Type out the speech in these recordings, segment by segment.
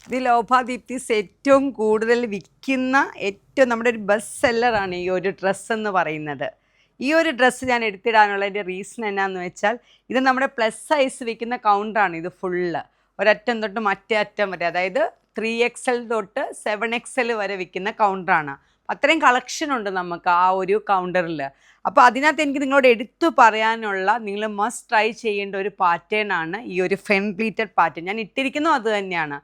ഇത് ലോഭാദീപ്തിസ് ഏറ്റവും കൂടുതൽ വിൽക്കുന്ന നമ്മുടെ ഒരു ബെസ്റ്റ് സെല്ലറാണ് ഈ ഒരു ഡ്രസ്സ് എന്ന് പറയുന്നത്. ഈ ഒരു ഡ്രസ്സ് ഞാൻ എടുത്തിടാനുള്ളതിൻ്റെ റീസൺ എന്നാന്ന് വെച്ചാൽ ഇത് നമ്മുടെ പ്ലസ് സൈസ് വിൽക്കുന്ന കൗണ്ടറാണ്. ഇത് ഫുള്ള് ഒരറ്റം തൊട്ട് മറ്റേ അറ്റം വരെ, അതായത് 3XL തൊട്ട് 7XL വരെ വിൽക്കുന്ന കൗണ്ടറാണ്. അത്രയും കളക്ഷൻ ഉണ്ട് നമുക്ക് ആ ഒരു കൗണ്ടറിൽ. അപ്പോൾ അതിനകത്ത് എനിക്ക് നിങ്ങളോട് എടുത്തു പറയാനുള്ള, നിങ്ങൾ മസ്റ്റ് ട്രൈ ചെയ്യേണ്ട ഒരു പാറ്റേൺ ആണ് ഈ ഒരു ഫ്രണ്ട് പ്ലീറ്റഡ് പാറ്റേൺ. ഞാൻ ഇട്ടിരിക്കുന്നത് അത് തന്നെയാണ്.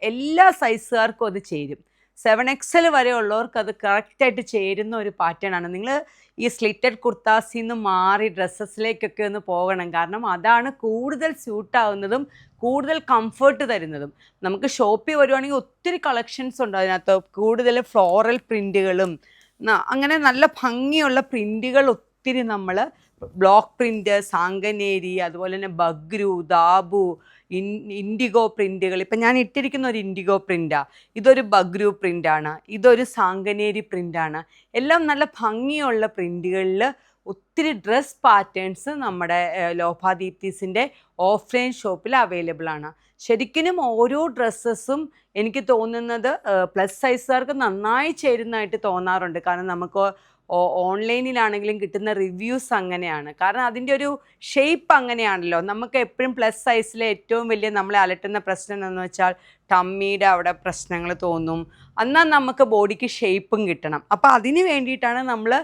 എല്ലാ സൈസുകാർക്കും അത് ചേരും. 7XL വരെ ഉള്ളവർക്ക് അത് കറക്റ്റായിട്ട് ചേരുന്ന ഒരു പാറ്റേൺ ആണ്. നിങ്ങൾ ഈ സ്ലിറ്റഡ് കുർത്താസിൽ നിന്ന് മാറി ഡ്രസ്സസിലേക്കൊക്കെ ഒന്ന് പോകണം. കാരണം അതാണ് കൂടുതൽ സ്യൂട്ടാവുന്നതും കൂടുതൽ കംഫർട്ട് തരുന്നതും. നമുക്ക് ഷോപ്പിൽ വരുവാണെങ്കിൽ ഒത്തിരി കളക്ഷൻസ് ഉണ്ട് അതിനകത്ത്. കൂടുതൽ ഫ്ലോറൽ പ്രിൻറ്റുകളും അങ്ങനെ നല്ല ഭംഗിയുള്ള പ്രിൻറ്റുകൾ ഒത്തിരി, നമ്മൾ ബ്ലോക്ക് പ്രിൻറ്റ്, സാങ്കനേരി, അതുപോലെ തന്നെ ബഗ്രു, ദാബു, ഇൻഡിഗോ പ്രിൻറ്റുകൾ. ഇപ്പം ഞാൻ ഇട്ടിരിക്കുന്ന ഒരു ഇൻഡിഗോ പ്രിൻ്റാണ്, ഇതൊരു ബഗ്രു പ്രിൻ്റാണ്, ഇതൊരു സാങ്കനേരി പ്രിൻ്റാണ്. എല്ലാം നല്ല ഭംഗിയുള്ള പ്രിൻറ്റുകളിൽ ഒത്തിരി ഡ്രസ് പാറ്റേൺസ് നമ്മുടെ ലോഭാദീപ്തിസിൻ്റെ ഓഫ്ലൈൻ ഷോപ്പിൽ അവൈലബിൾ ആണ്. ശരിക്കും ഓരോ ഡ്രസ്സസും എനിക്ക് തോന്നുന്നത് പ്ലസ് സൈസുകാർക്ക് നന്നായി ചേരുന്നതായിട്ട് തോന്നാറുണ്ട്. കാരണം നമുക്ക് ഓൺലൈനിലാണെങ്കിലും കിട്ടുന്ന റിവ്യൂസ് അങ്ങനെയാണ്. കാരണം അതിൻ്റെ ഒരു ഷേപ്പ് അങ്ങനെയാണല്ലോ. നമുക്ക് എപ്പോഴും പ്ലസ് സൈസിലെ ഏറ്റവും വലിയ നമ്മളെ അലട്ടുന്ന പ്രശ്നം എന്താണെന്ന് വെച്ചാൽ ടമ്മിയുടെ അവിടെ പ്രശ്നങ്ങൾ തോന്നും. എന്നാൽ നമുക്ക് ബോഡിക്ക് ഷേപ്പും കിട്ടണം. അപ്പോൾ അതിന് വേണ്ടിയിട്ടാണ് നമ്മൾ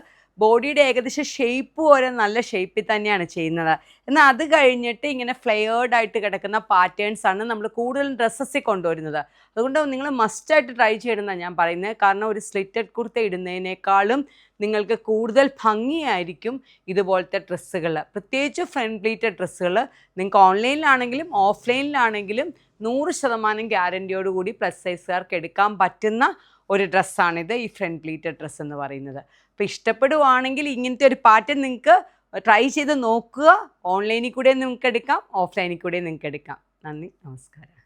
ബോഡിയുടെ ഏകദേശം ഷേപ്പ് പോലെ നല്ല ഷേപ്പിൽ തന്നെയാണ് ചെയ്യുന്നത്. എന്നാൽ അത് കഴിഞ്ഞിട്ട് ഇങ്ങനെ ഫ്ലെയേർഡ് ആയിട്ട് കിടക്കുന്ന പാറ്റേൺസാണ് നമ്മൾ കൂടുതലും ഡ്രസ്സസിൽ കൊണ്ടുവരുന്നത്. അതുകൊണ്ട് നിങ്ങൾ മസ്റ്റായിട്ട് ട്രൈ ചെയ്യണമെന്നാണ് ഞാൻ പറയുന്നത്. കാരണം ഒരു സ്ലിറ്റഡ് കുർത്ത ഇടുന്നതിനേക്കാളും നിങ്ങൾക്ക് കൂടുതൽ ഭംഗിയായിരിക്കും ഇതുപോലത്തെ ഡ്രസ്സുകൾ, പ്രത്യേകിച്ച് ഫ്രണ്ട് പ്ലീറ്റഡ് ഡ്രസ്സുകൾ. നിങ്ങൾക്ക് ഓൺലൈനിലാണെങ്കിലും ഓഫ്ലൈനിലാണെങ്കിലും 100% ഗ്യാരൻറ്റിയോടുകൂടി പ്ലസ് സൈസുകാർക്ക് എടുക്കാൻ പറ്റുന്ന ഒരു ഡ്രസ്സാണിത്, ഈ ഫ്രണ്ട് പ്ലീറ്റഡ് ഡ്രസ്സ് എന്ന് പറയുന്നത്. അപ്പോൾ ഇഷ്ടപ്പെടുവാണെങ്കിൽ ഇങ്ങനത്തെ ഒരു പാറ്റേൺ നിങ്ങൾക്ക് ട്രൈ ചെയ്ത് നോക്കുക. ഓൺലൈനിൽ കൂടെ നിങ്ങൾക്ക് എടുക്കാം, ഓഫ്ലൈനിൽ കൂടെ നിങ്ങൾക്ക് എടുക്കാം. നന്ദി, നമസ്കാരം.